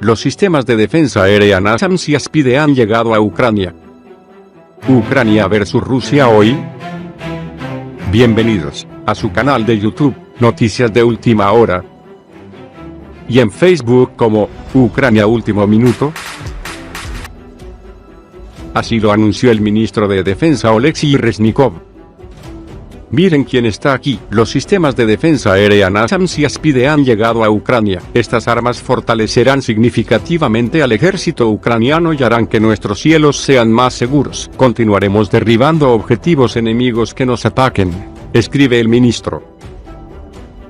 los sistemas de defensa aérea NASAMS y ASPIDE han llegado a Ucrania. Ucrania versus Rusia hoy. Bienvenidos a su canal de YouTube, Noticias de Última Hora. Y en Facebook como Ucrania Último Minuto. Así lo anunció el ministro de Defensa Oleksiy Reznikov. Miren quién está aquí. Los sistemas de defensa aérea NASAMS y ASPIDE han llegado a Ucrania. Estas armas fortalecerán significativamente al ejército ucraniano y harán que nuestros cielos sean más seguros. Continuaremos derribando objetivos enemigos que nos ataquen, escribe el ministro.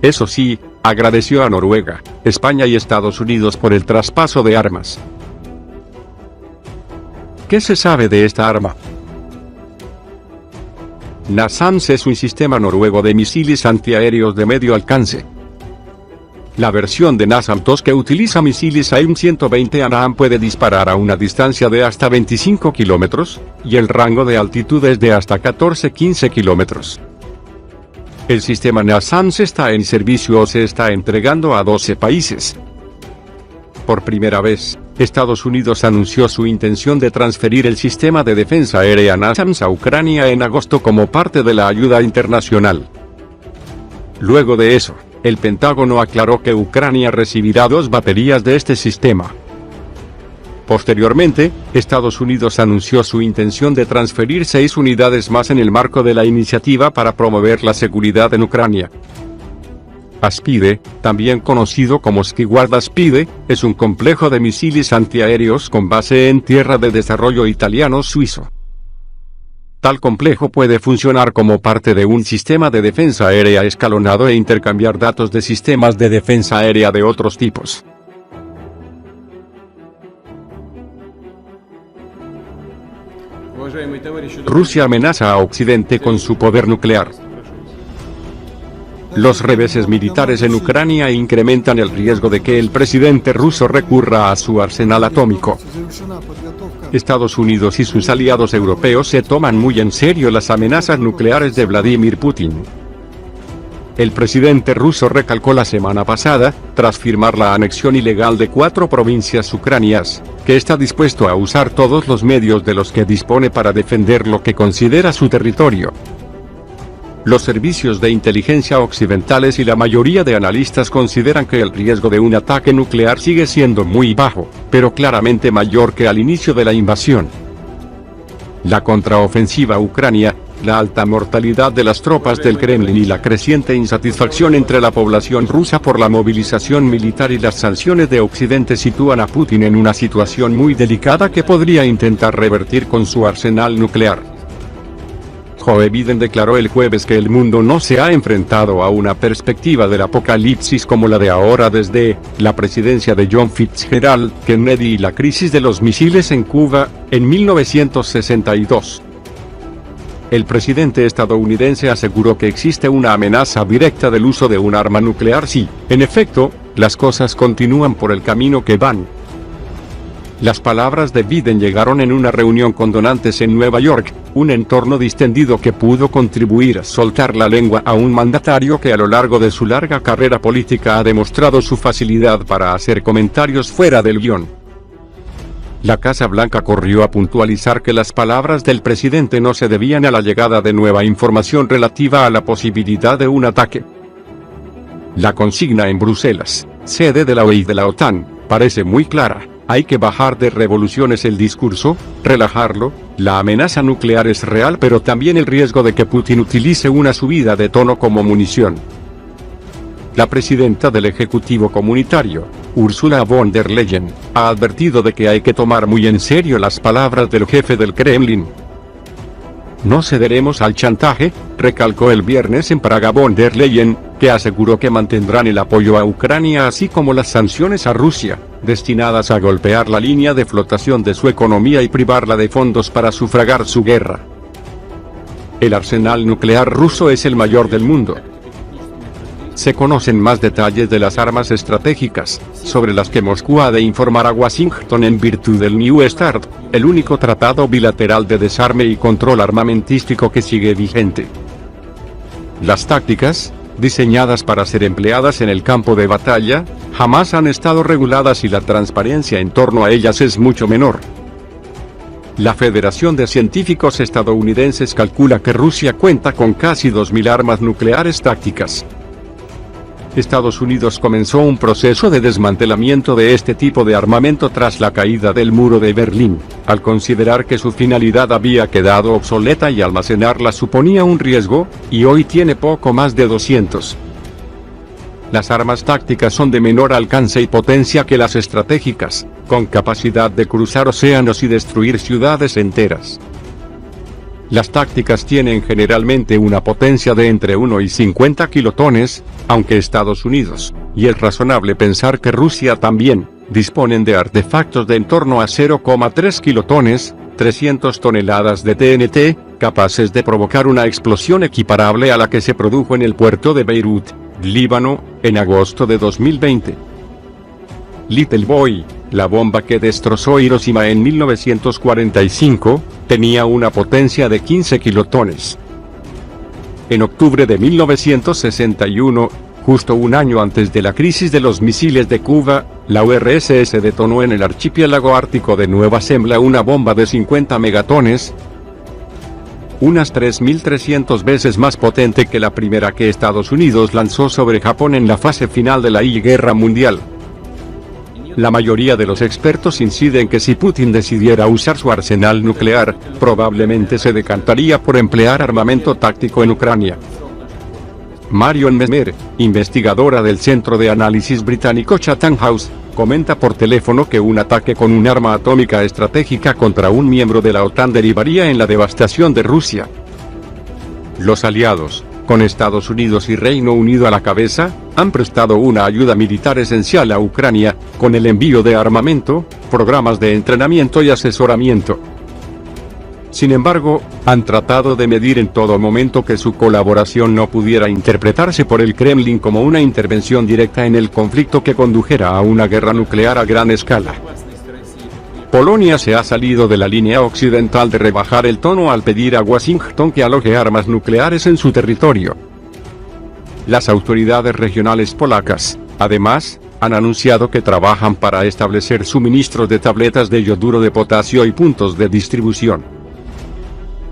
Eso sí, agradeció a Noruega, España y Estados Unidos por el traspaso de armas. ¿Qué se sabe de esta arma? NASAMS es un sistema noruego de misiles antiaéreos de medio alcance. La versión de NASAMS que utiliza misiles AIM-120 ANAM puede disparar a una distancia de hasta 25 kilómetros, y el rango de altitud es de hasta 14-15 kilómetros. El sistema NASAMS está en servicio o se está entregando a 12 países. Por primera vez, Estados Unidos anunció su intención de transferir el sistema de defensa aérea NASAMS a Ucrania en agosto como parte de la ayuda internacional. Luego de eso, el Pentágono aclaró que Ucrania recibirá 2 baterías de este sistema. Posteriormente, Estados Unidos anunció su intención de transferir 6 unidades más en el marco de la iniciativa para promover la seguridad en Ucrania. ASPIDE, también conocido como Skyward ASPIDE, es un complejo de misiles antiaéreos con base en tierra de desarrollo italiano-suizo. Tal complejo puede funcionar como parte de un sistema de defensa aérea escalonado e intercambiar datos de sistemas de defensa aérea de otros tipos. Rusia amenaza a Occidente con su poder nuclear. Los reveses militares en Ucrania incrementan el riesgo de que el presidente ruso recurra a su arsenal atómico. Estados Unidos y sus aliados europeos se toman muy en serio las amenazas nucleares de Vladimir Putin. El presidente ruso recalcó la semana pasada, tras firmar la anexión ilegal de 4 provincias ucranianas, que está dispuesto a usar todos los medios de los que dispone para defender lo que considera su territorio. Los servicios de inteligencia occidentales y la mayoría de analistas consideran que el riesgo de un ataque nuclear sigue siendo muy bajo, pero claramente mayor que al inicio de la invasión. La contraofensiva ucrania, la alta mortalidad de las tropas del Kremlin y la creciente insatisfacción entre la población rusa por la movilización militar y las sanciones de Occidente sitúan a Putin en una situación muy delicada que podría intentar revertir con su arsenal nuclear. Joe Biden declaró el jueves que el mundo no se ha enfrentado a una perspectiva del apocalipsis como la de ahora desde la presidencia de John Fitzgerald Kennedy y la crisis de los misiles en Cuba, en 1962. El presidente estadounidense aseguró que existe una amenaza directa del uso de un arma nuclear si, en efecto, las cosas continúan por el camino que van. Las palabras de Biden llegaron en una reunión con donantes en Nueva York, un entorno distendido que pudo contribuir a soltar la lengua a un mandatario que a lo largo de su larga carrera política ha demostrado su facilidad para hacer comentarios fuera del guión. La Casa Blanca corrió a puntualizar que las palabras del presidente no se debían a la llegada de nueva información relativa a la posibilidad de un ataque. La consigna en Bruselas, sede de la OEA y de la OTAN, parece muy clara. Hay que bajar de revoluciones el discurso, relajarlo, la amenaza nuclear es real pero también el riesgo de que Putin utilice una subida de tono como munición. La presidenta del Ejecutivo Comunitario, Ursula von der Leyen, ha advertido de que hay que tomar muy en serio las palabras del jefe del Kremlin. No cederemos al chantaje, recalcó el viernes en Praga von der Leyen, que aseguró que mantendrán el apoyo a Ucrania así como las sanciones a Rusia, destinadas a golpear la línea de flotación de su economía y privarla de fondos para sufragar su guerra. El arsenal nuclear ruso es el mayor del mundo. Se conocen más detalles de las armas estratégicas, sobre las que Moscú ha de informar a Washington en virtud del New START, el único tratado bilateral de desarme y control armamentístico que sigue vigente. Las tácticas, diseñadas para ser empleadas en el campo de batalla, jamás han estado reguladas y la transparencia en torno a ellas es mucho menor. La Federación de Científicos Estadounidenses calcula que Rusia cuenta con casi 2.000 armas nucleares tácticas. Estados Unidos comenzó un proceso de desmantelamiento de este tipo de armamento tras la caída del muro de Berlín, al considerar que su finalidad había quedado obsoleta y almacenarla suponía un riesgo, y hoy tiene poco más de 200. Las armas tácticas son de menor alcance y potencia que las estratégicas, con capacidad de cruzar océanos y destruir ciudades enteras. Las tácticas tienen generalmente una potencia de entre 1 y 50 kilotones, aunque Estados Unidos, y es razonable pensar que Rusia también, disponen de artefactos de en torno a 0,3 kilotones, 300 toneladas de TNT, capaces de provocar una explosión equiparable a la que se produjo en el puerto de Beirut, Líbano, en agosto de 2020. Little Boy, la bomba que destrozó Hiroshima en 1945, tenía una potencia de 15 kilotones. En octubre de 1961, justo un año antes de la crisis de los misiles de Cuba, la URSS detonó en el archipiélago ártico de Nueva Zembla una bomba de 50 megatones, unas 3.300 veces más potente que la primera que Estados Unidos lanzó sobre Japón en la fase final de la Guerra Mundial. La mayoría de los expertos inciden que si Putin decidiera usar su arsenal nuclear, probablemente se decantaría por emplear armamento táctico en Ucrania. Marion Mesmer, investigadora del centro de análisis británico Chatham House, comenta por teléfono que un ataque con un arma atómica estratégica contra un miembro de la OTAN derivaría en la devastación de Rusia. Los aliados, con Estados Unidos y Reino Unido a la cabeza, han prestado una ayuda militar esencial a Ucrania, con el envío de armamento, programas de entrenamiento y asesoramiento. Sin embargo, han tratado de medir en todo momento que su colaboración no pudiera interpretarse por el Kremlin como una intervención directa en el conflicto que condujera a una guerra nuclear a gran escala. Polonia se ha salido de la línea occidental de rebajar el tono al pedir a Washington que aloje armas nucleares en su territorio. Las autoridades regionales polacas, además, han anunciado que trabajan para establecer suministros de tabletas de yoduro de potasio y puntos de distribución.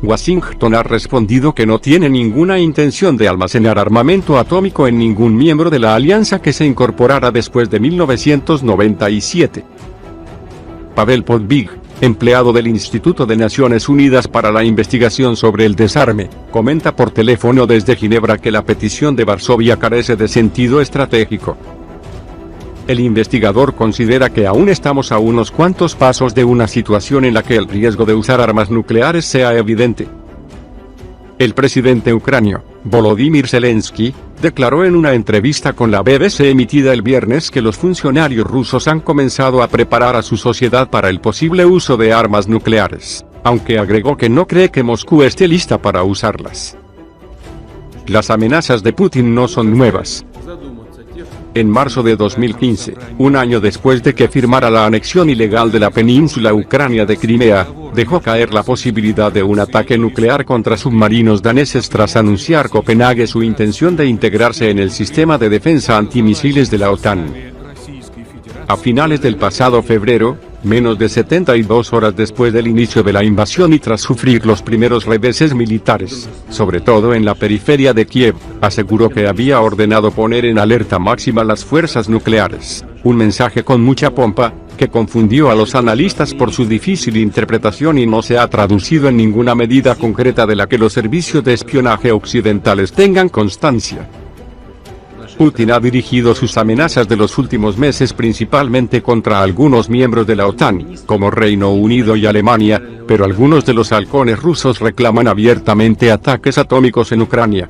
Washington ha respondido que no tiene ninguna intención de almacenar armamento atómico en ningún miembro de la alianza que se incorporara después de 1997. Pavel Podbig, empleado del Instituto de Naciones Unidas para la Investigación sobre el Desarme, comenta por teléfono desde Ginebra que la petición de Varsovia carece de sentido estratégico. El investigador considera que aún estamos a unos cuantos pasos de una situación en la que el riesgo de usar armas nucleares sea evidente. El presidente ucranio, Volodymyr Zelensky, declaró en una entrevista con la BBC emitida el viernes que los funcionarios rusos han comenzado a preparar a su sociedad para el posible uso de armas nucleares, aunque agregó que no cree que Moscú esté lista para usarlas. Las amenazas de Putin no son nuevas. En marzo de 2015, un año después de que firmara la anexión ilegal de la península ucrania de Crimea, dejó caer la posibilidad de un ataque nuclear contra submarinos daneses tras anunciar Copenhague su intención de integrarse en el sistema de defensa antimisiles de la OTAN. A finales del pasado febrero, menos de 72 horas después del inicio de la invasión y tras sufrir los primeros reveses militares, sobre todo en la periferia de Kiev, aseguró que había ordenado poner en alerta máxima las fuerzas nucleares, un mensaje con mucha pompa, que confundió a los analistas por su difícil interpretación y no se ha traducido en ninguna medida concreta de la que los servicios de espionaje occidentales tengan constancia. Putin ha dirigido sus amenazas de los últimos meses principalmente contra algunos miembros de la OTAN, como Reino Unido y Alemania, pero algunos de los halcones rusos reclaman abiertamente ataques atómicos en Ucrania.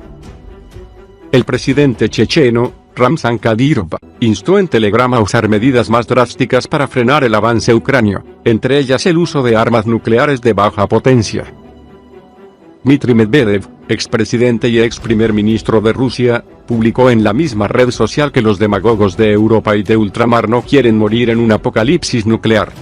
El presidente checheno, Ramzan Kadyrov, instó en Telegram a usar medidas más drásticas para frenar el avance ucranio, entre ellas el uso de armas nucleares de baja potencia. Dmitry Medvedev, expresidente y ex primer ministro de Rusia, publicó en la misma red social que los demagogos de Europa y de ultramar no quieren morir en un apocalipsis nuclear.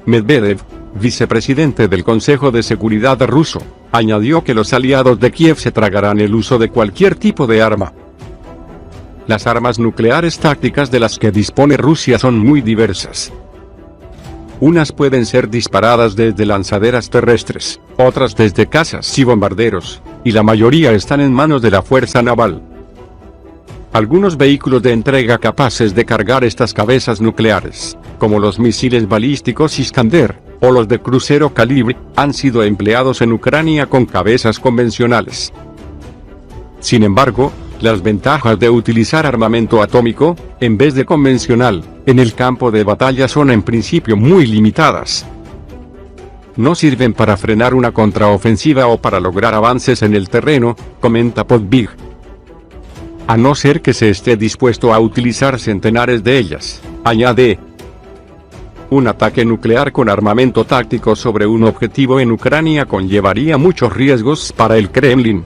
Medvedev, vicepresidente del Consejo de Seguridad ruso, Añadió que los aliados de Kiev se tragarán el uso de cualquier tipo de arma. Las armas nucleares tácticas de las que dispone Rusia son muy diversas. Unas pueden ser disparadas desde lanzaderas terrestres, otras desde cazas y bombarderos, y la mayoría están en manos de la fuerza naval. Algunos vehículos de entrega capaces de cargar estas cabezas nucleares, como los misiles balísticos Iskander, o los de crucero calibre, han sido empleados en Ucrania con cabezas convencionales. Sin embargo, las ventajas de utilizar armamento atómico, en vez de convencional, en el campo de batalla son en principio muy limitadas. No sirven para frenar una contraofensiva o para lograr avances en el terreno, comenta Podbig. A no ser que se esté dispuesto a utilizar centenares de ellas, añade. Un ataque nuclear con armamento táctico sobre un objetivo en Ucrania conllevaría muchos riesgos para el Kremlin.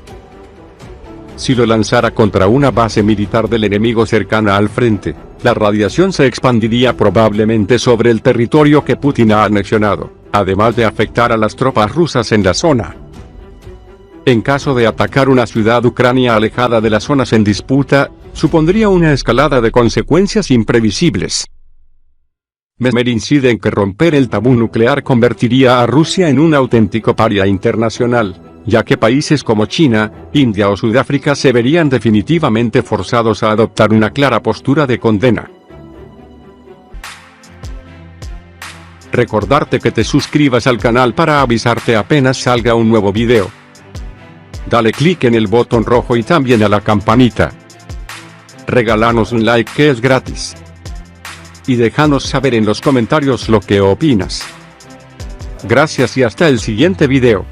Si lo lanzara contra una base militar del enemigo cercana al frente, la radiación se expandiría probablemente sobre el territorio que Putin ha anexionado, además de afectar a las tropas rusas en la zona. En caso de atacar una ciudad ucrania alejada de las zonas en disputa, supondría una escalada de consecuencias imprevisibles. Mesmer incide en que romper el tabú nuclear convertiría a Rusia en un auténtico paria internacional, ya que países como China, India o Sudáfrica se verían definitivamente forzados a adoptar una clara postura de condena. Recordarte que te suscribas al canal para avisarte apenas salga un nuevo video. Dale clic en el botón rojo y también a la campanita. Regálanos un like que es gratis. Y déjanos saber en los comentarios lo que opinas. Gracias y hasta el siguiente video.